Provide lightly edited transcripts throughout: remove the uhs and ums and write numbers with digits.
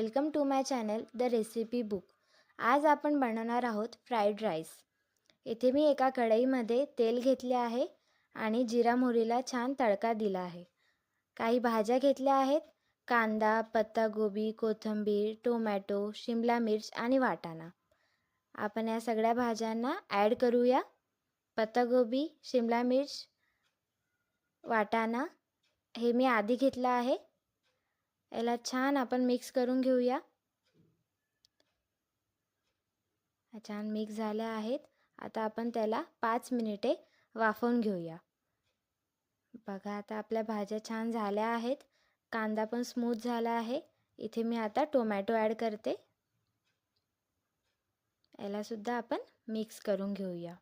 Welcome to my channel the recipe book. आज आपण बनवणार आहोत फ्राईड राईस। इथे मी एका कढईमध्ये तेल घेतले आहे आणि जिरा मोहरीला छान तडका दिला आहे। काही भाज्या घेतल्या आहेत, कांदा, पत्तागोबी, कोथिंबीर, टोमॅटो, शिमला मिर्च आणि वाटाणा। आपण या सगळ्या भाज्यांना ॲड करूया। पत्तागोबी, शिमला मिर्च, वाटाणा हे मी आधी घेतला आहे। याला छान आपण मिक्स करून घेऊया। छान मिक्स झाले आहेत। आता आपण त्याला 5 मिनिटे वाफवून घेऊया। बघा, आता आपल्या भाज्या छान झाल्या आहेत, कांदा पण स्मूथ झाला आहे। इथे मी आता टोमॅटो ॲड करते। याला सुद्धा आपण मिक्स करून घेऊया।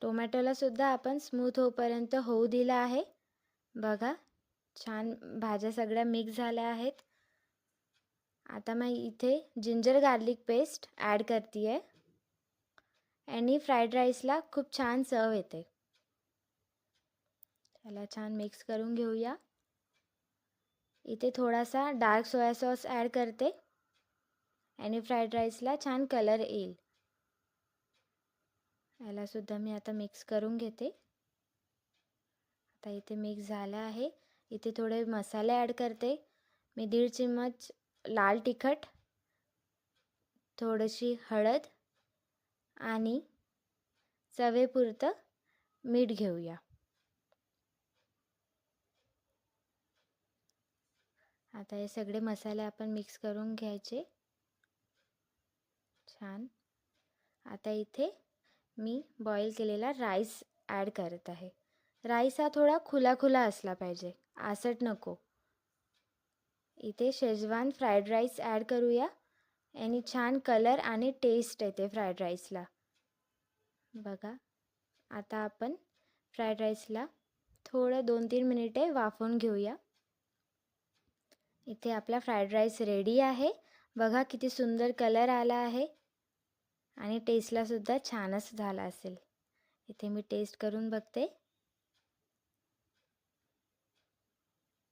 टोमॅटोला सुद्धा आपण स्मूथ होईपर्यंत होऊ दिला आहे। बघा, छान भाज्या सगळ्या मिक्स झाल्या आहेत। आता मैं इथे जिंजर गार्लिक पेस्ट ॲड करते आहे आणि फ्राईड राईसला खूप छान चव येते। त्याला छान मिक्स करून घेऊया। इथे थोडासा डार्क सोया सॉस ॲड करते आणि फ्राईड राईसला छान कलर येईल। याला सुद्धा मी आता मिक्स करून घेते। आता इथे मिक्स झाला आहे। इथे थोडे मसाले ॲड करते। मी 1.5 चम्मच लाल तिखट, थोडीशी हळद आणि चवेपुरतं मीठ घेऊया। आता हे सगळे मसाले आपण मिक्स करून घ्यायचे छान। आता इथे मी बॉईल केलेला राईस ॲड करत आहे। राईस हा थोडा खुला असला पाहिजे, आसट नको। इथे शेजवान फ्राईड राईस ॲड करूया आणि छान कलर आणि टेस्ट येते फ्राईड राईसला। बघा, आता आपण फ्राईड राईसला थोडं 2-3 मिनिटे वाफवून घेऊया। इथे आपला फ्राईड राईस रेडी आहे। बघा किती सुंदर कलर आला आहे आणि टेस्टला सुद्धा छानच झाला असेल। इथे मी टेस्ट करून बघते।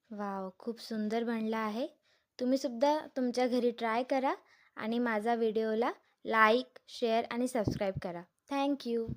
वाव, खूप सुंदर बनला आहे। तुम्ही सुद्धा तुमच्या घरी ट्राय करा आणि माझा व्हिडिओला लाईक, शेअर आणि सबस्क्राईब करा। Thank you.